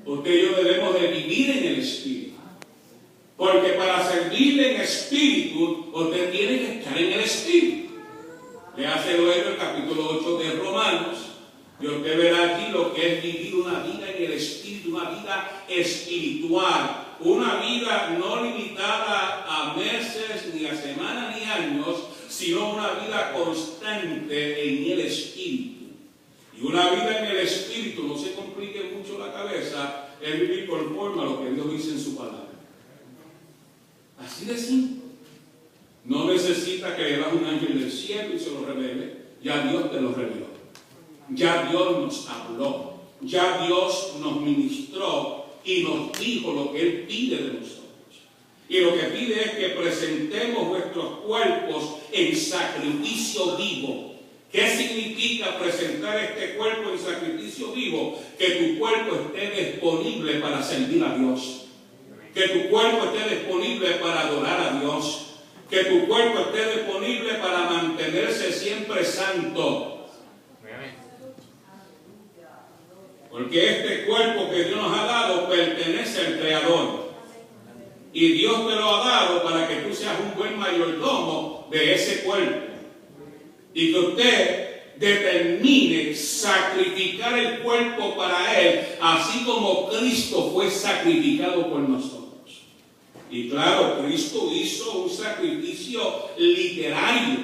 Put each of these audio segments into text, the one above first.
Usted y yo debemos de vivir en el Espíritu. Porque para servirle en espíritu, usted tiene que estar en el Espíritu. Le hace luego el capítulo 8 de Romanos, y usted verá aquí lo que es vivir una vida en el Espíritu, una vida espiritual, una vida no limitada a meses, ni a semanas, ni años, sino una vida constante en el Espíritu. Y una vida en el Espíritu, no se complique mucho la cabeza, es vivir conforme a lo que Dios dice en su palabra. Así de simple. No necesita que le baje un ángel del cielo y se lo revele. Ya Dios te lo reveló. Ya Dios nos habló. Ya Dios nos ministró y nos dijo lo que Él pide de nosotros. Y lo que pide es que presentemos nuestros cuerpos en sacrificio vivo. ¿Qué significa presentar este cuerpo en sacrificio vivo? Que tu cuerpo esté disponible para servir a Dios. Que tu cuerpo esté disponible para adorar a Dios. Que tu cuerpo esté disponible para mantenerse siempre santo. Porque este cuerpo que Dios nos ha dado pertenece al Creador. Y Dios te lo ha dado para que tú seas un buen mayordomo de ese cuerpo. Y que usted determine sacrificar el cuerpo para Él, así como Cristo fue sacrificado por nosotros. Y claro, Cristo hizo un sacrificio literario.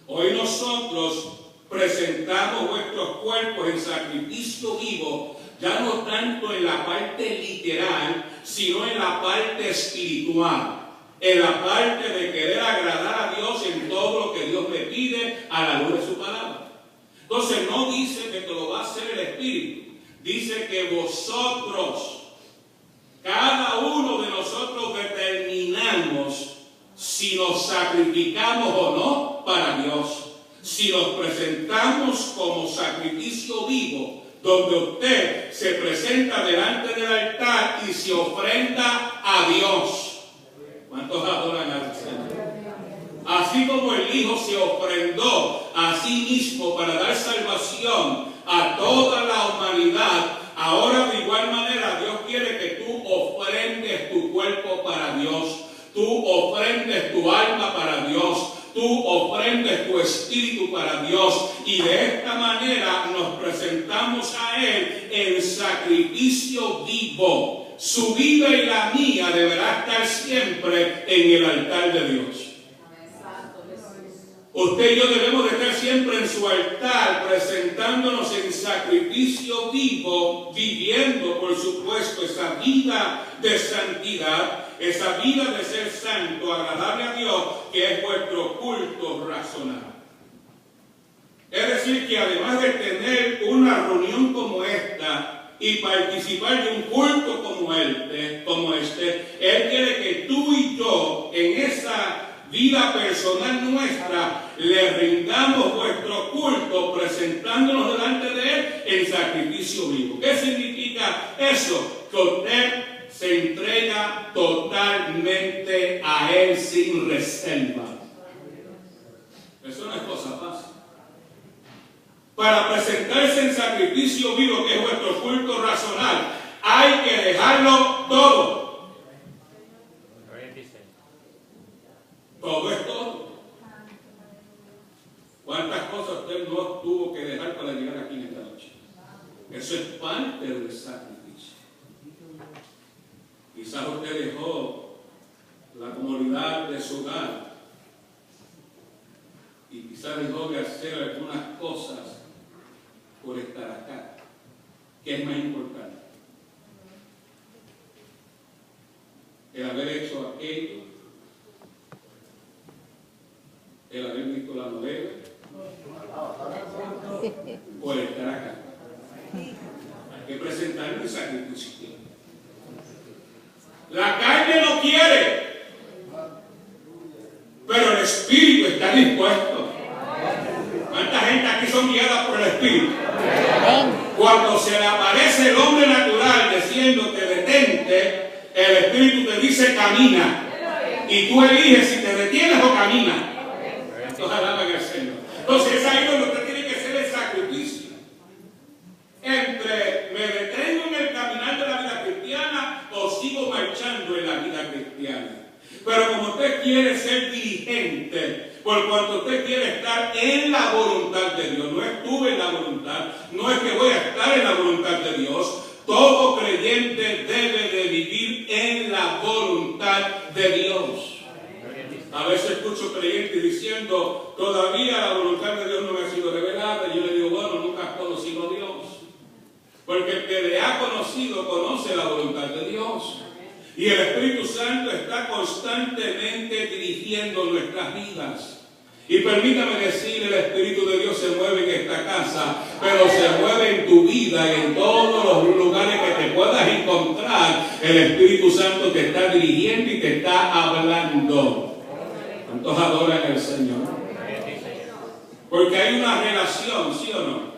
Hoy nosotros presentamos nuestros cuerpos en sacrificio vivo, ya no tanto en la parte literal, sino en la parte espiritual. En la parte de querer agradar a Dios en todo lo que Dios le pide a la luz de su palabra. Entonces no dice que te lo va a hacer el Espíritu. Dice que vosotros, cada uno de nosotros determinamos si nos sacrificamos o no para Dios. Si nos presentamos como sacrificio vivo, donde usted se presenta delante del altar y se ofrenda a Dios. ¿Cuántos adoran al Señor? Así como el Hijo se ofrendó a sí mismo para dar salvación a toda la humanidad, ahora de igual manera Dios quiere que tú ofrendes tu cuerpo para Dios, tú ofrendes tu alma para Dios, tú ofrendes tu espíritu para Dios, y de esta manera nos presentamos a Él en sacrificio vivo. Su vida y la mía deberá estar siempre en el altar de Dios. Usted y yo debemos de estar siempre en su altar, presentándonos en sacrificio vivo, viviendo, por supuesto, esa vida de santidad, esa vida de ser santo, agradable a Dios, que es vuestro culto razonable. Es decir, que además de tener una reunión como esta y participar de un culto como este, Él quiere que tú y yo, en esa vida personal nuestra, le rindamos vuestro culto presentándonos delante de Él en sacrificio vivo. ¿Qué significa eso? Que usted se entrega totalmente a Él sin reserva. Eso no es cosa fácil. Para presentarse en sacrificio vivo, que es vuestro culto racional, hay que dejarlo todo. Todo es todo. ¿Cuántas cosas usted no tuvo que dejar para llegar aquí en esta noche? Eso es parte del sacrificio. Quizás usted dejó la comodidad de su hogar y quizás dejó de hacer algunas cosas por estar acá. ¿Qué es más importante? El haber hecho aquello, el haber visto la novela, o el estar acá. Hay que presentar un sacrificio. La carne no quiere, pero el Espíritu está dispuesto. ¿Cuánta gente aquí son guiadas por el Espíritu? Cuando se le aparece el hombre natural diciéndote detente, el Espíritu te dice camina. Y tú eliges si te detienes o caminas. Entonces es ahí donde usted tiene que hacer el sacrificio. Entre me detengo en el conocido conoce la voluntad de Dios. Y el Espíritu Santo está constantemente dirigiendo nuestras vidas. Y permítame decir, el Espíritu de Dios se mueve en esta casa, pero se mueve en tu vida y en todos los lugares que te puedas encontrar. El Espíritu Santo te está dirigiendo y te está hablando. ¿Cuántos adoran al Señor? Porque hay una relación, ¿sí o no?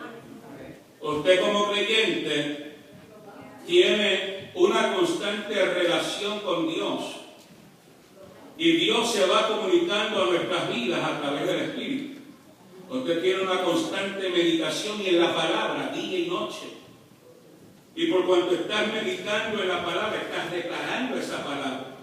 Usted como creyente tiene una constante relación con Dios. Y Dios se va comunicando a nuestras vidas a través del Espíritu. Usted tiene una constante meditación en la palabra, día y noche. Y por cuanto estás meditando en la palabra, estás declarando esa palabra.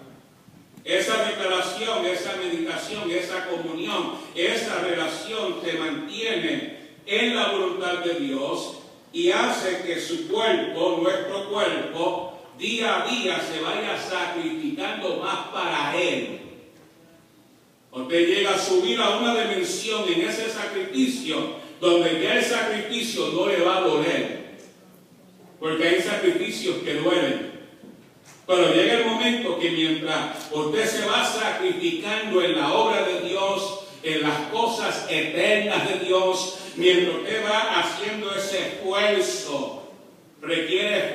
Esa declaración, esa meditación, esa comunión, esa relación te mantiene en la voluntad de Dios y hace que su cuerpo, nuestro cuerpo, día a día se vaya sacrificando más para Él. Usted llega a subir a una dimensión en ese sacrificio donde ya el sacrificio no le va a doler. Porque hay sacrificios que duelen. Pero llega el momento que mientras usted se va sacrificando en la obra de Dios, en las cosas eternas de Dios, mientras usted va haciendo ese esfuerzo, requiere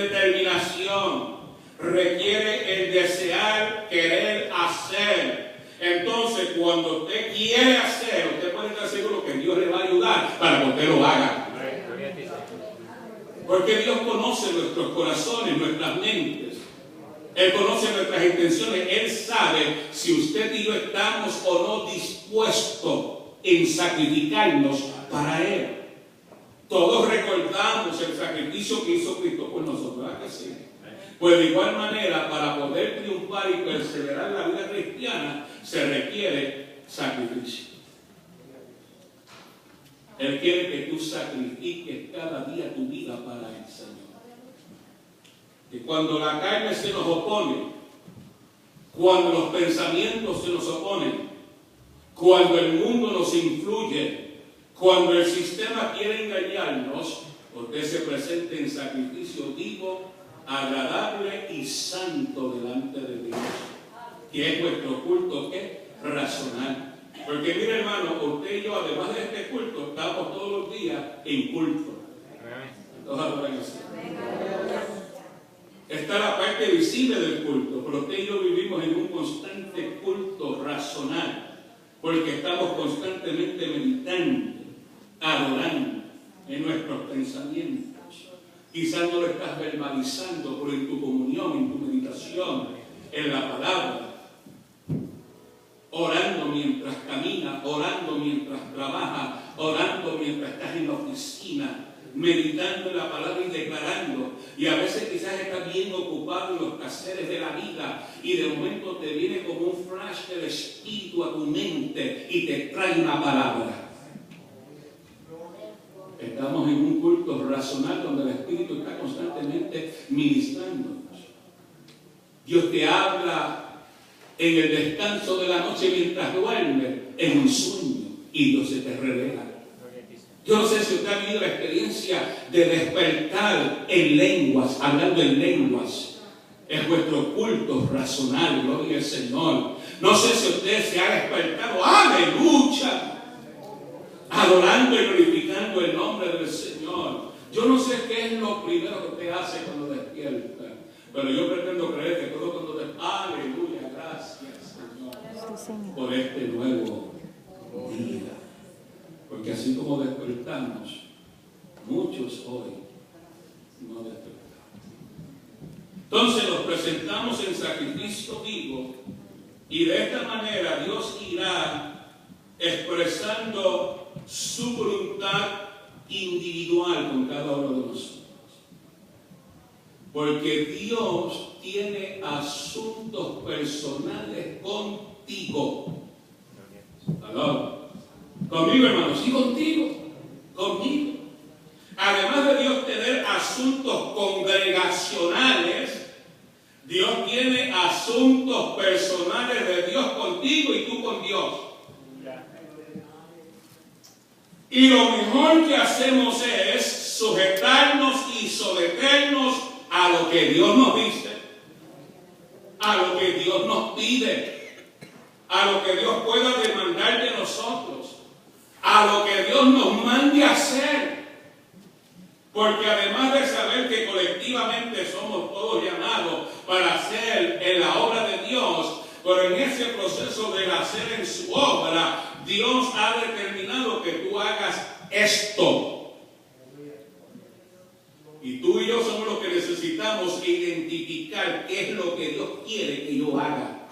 determinación, requiere el desear, querer hacer. Entonces, cuando usted quiere hacer, usted puede estar seguro que Dios le va a ayudar para que usted lo haga. Porque Dios conoce nuestros corazones, nuestras mentes. Él conoce nuestras intenciones. Él sabe si usted y yo estamos o no dispuestos en sacrificarnos para Él. Todos recordamos el sacrificio que hizo Cristo por nosotros, ¿verdad que sí? Pues de igual manera, para poder triunfar y perseverar en la vida cristiana, se requiere sacrificio. Él quiere que tú sacrifiques cada día tu vida para el Señor. Y cuando la carne se nos opone, cuando los pensamientos se nos oponen, cuando el mundo nos influye, cuando el sistema quiere engañarnos, usted se presente en sacrificio vivo, agradable y santo delante de Dios, que es vuestro culto, ¿qué? Racional. Porque mire, hermano, usted y yo, además de este culto, estamos todos los días en culto. Está la parte visible del culto, pero usted y yo vivimos en un constante culto racional, porque estamos constantemente meditando, adorando en nuestros pensamientos. Quizás no lo estás verbalizando, pero en tu comunión, en tu meditación, en la palabra, orando mientras caminas, orando mientras trabajas, orando mientras estás en la oficina, meditando en la palabra y declarando. Y a veces quizás estás bien ocupado en los quehaceres de la vida y de momento te viene como un flash del Espíritu a tu mente y te trae una palabra. Estamos en un culto racional donde el Espíritu está constantemente ministrándonos. Dios te habla en el descanso de la noche mientras duermes, en un sueño, y Dios se te revela. Yo no sé si usted ha vivido la experiencia de despertar en lenguas, hablando en lenguas. Es vuestro culto racional, gloria al Señor. No sé si usted se ha despertado, aleluya, adorando y glorificando el nombre del Señor. Yo no sé qué es lo primero que usted hace cuando despierta, pero yo pretendo creer que todo cuando despierta, aleluya, gracias Señor por este nuevo día. Porque así como despertamos, muchos hoy no despertamos. Entonces nos presentamos en sacrificio vivo y de esta manera Dios irá expresando su voluntad individual con cada uno de nosotros. Porque Dios tiene asuntos personales contigo. ¿Aló? Conmigo, hermanos, sí, contigo, conmigo. Además de Dios tener asuntos congregacionales, Dios tiene asuntos personales de Dios contigo y tú con Dios. Y lo mejor que hacemos es sujetarnos y someternos a lo que Dios nos dice, a lo que Dios nos pide, a lo que Dios pueda demandar de nosotros, a lo que Dios nos mande a hacer. Porque además de saber que colectivamente somos todos llamados para hacer en la obra de Dios, pero en ese proceso del hacer en su obra, Dios ha determinado que tú hagas esto. Y tú y yo somos los que necesitamos identificar qué es lo que Dios quiere que yo haga.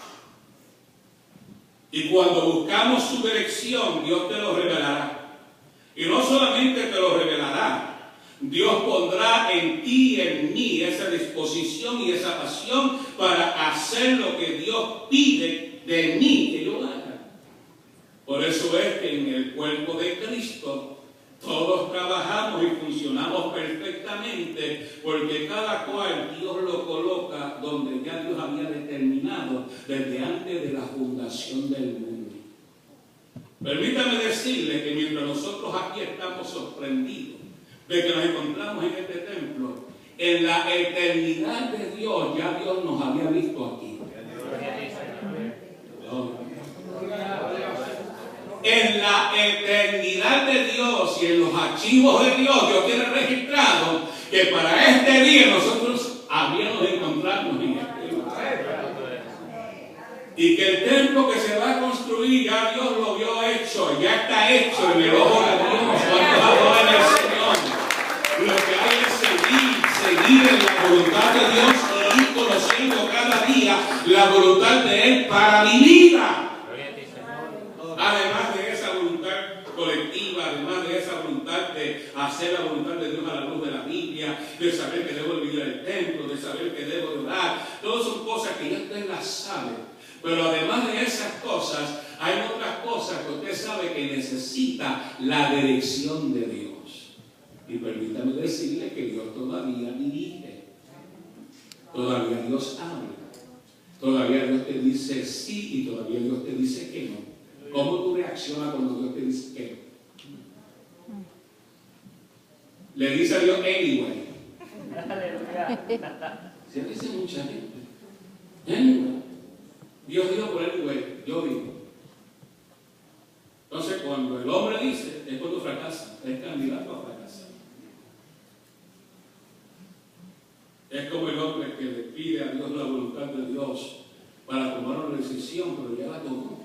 Y cuando buscamos su dirección, Dios te lo revelará. Y no solamente te lo revelará, Dios pondrá en ti y en mí esa disposición y esa pasión para hacer lo que Dios pide de mí que yo haga. Por eso es que en el cuerpo de Cristo todos trabajamos y funcionamos perfectamente, porque cada cual Dios lo coloca donde ya Dios había determinado desde antes de la fundación del mundo. Permítame decirle que mientras nosotros aquí estamos sorprendidos de que nos encontramos en este templo, en la eternidad de Dios ya Dios nos había visto aquí. En la eternidad de Dios y en los archivos de Dios, Dios tiene registrado que para este día nosotros habíamos de encontrarnos en este lugar. Y que el templo que se va a construir ya Dios lo vio hecho, ya está hecho en el ojo de Dios. ¿Cuántos adoran al Señor? Lo que hay es seguir en la voluntad de Dios y ir conociendo cada día la voluntad de Él para mi vida. Además de esa voluntad colectiva, además de esa voluntad de hacer la voluntad de Dios a la luz de la Biblia, de saber que debo vivir el templo, de saber que debo orar, todas son cosas que ya usted las sabe. Pero además de esas cosas, hay otras cosas que usted sabe que necesita la dirección de Dios. Y permítame decirle que Dios todavía dirige, todavía Dios habla, todavía Dios te dice sí y todavía Dios te dice que no. ¿Cómo tú reaccionas cuando Dios te dice que no? Le dice a Dios anyway. Se dice mucha gente. Anyway. Dios dijo por anyway, yo digo. Entonces cuando el hombre dice, es cuando fracasa, es candidato a fracasar. Es como el hombre que le pide a Dios la voluntad de Dios para tomar una decisión, pero ya la tomó.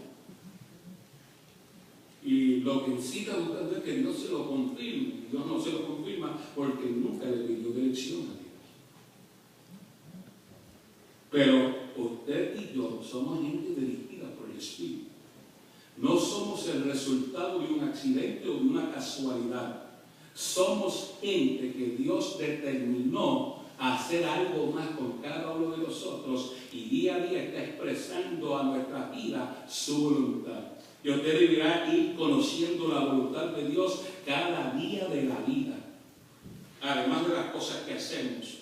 Y lo que necesita buscando es que Dios se lo confirme. Dios no se lo confirma porque nunca le pidió dirección a Dios. Pero usted y yo somos gente dirigida por el Espíritu. No somos el resultado de un accidente o de una casualidad. Somos gente que Dios determinó a hacer algo más con cada uno de nosotros y día a día está expresando a nuestra vida su voluntad. Y usted deberá ir conociendo la voluntad de Dios cada día de la vida. Además de las cosas que hacemos,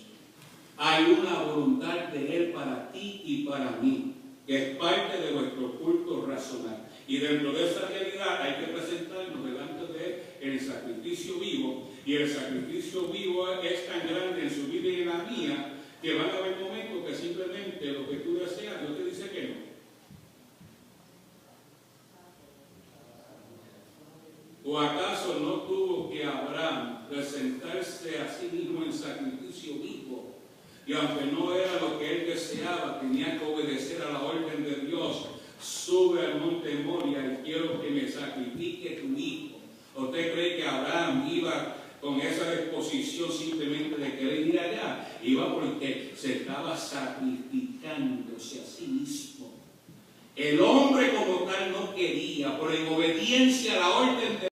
hay una voluntad de Él para ti y para mí, que es parte de nuestro culto racional. Y dentro de esa realidad hay que presentarnos delante de Él en el sacrificio vivo. Y el sacrificio vivo es tan grande en su vida y en la mía, que van a haber momentos que simplemente lo que tú deseas, Dios te dice que no. ¿O acaso no tuvo que Abraham presentarse a sí mismo en sacrificio vivo? Y aunque no era lo que él deseaba, tenía que obedecer a la orden de Dios. Sube al monte Moria y quiero que me sacrifique tu hijo. ¿Usted cree que Abraham iba con esa disposición simplemente de querer ir allá? Iba porque se estaba sacrificándose a sí mismo. El hombre como tal no quería, por en obediencia a la orden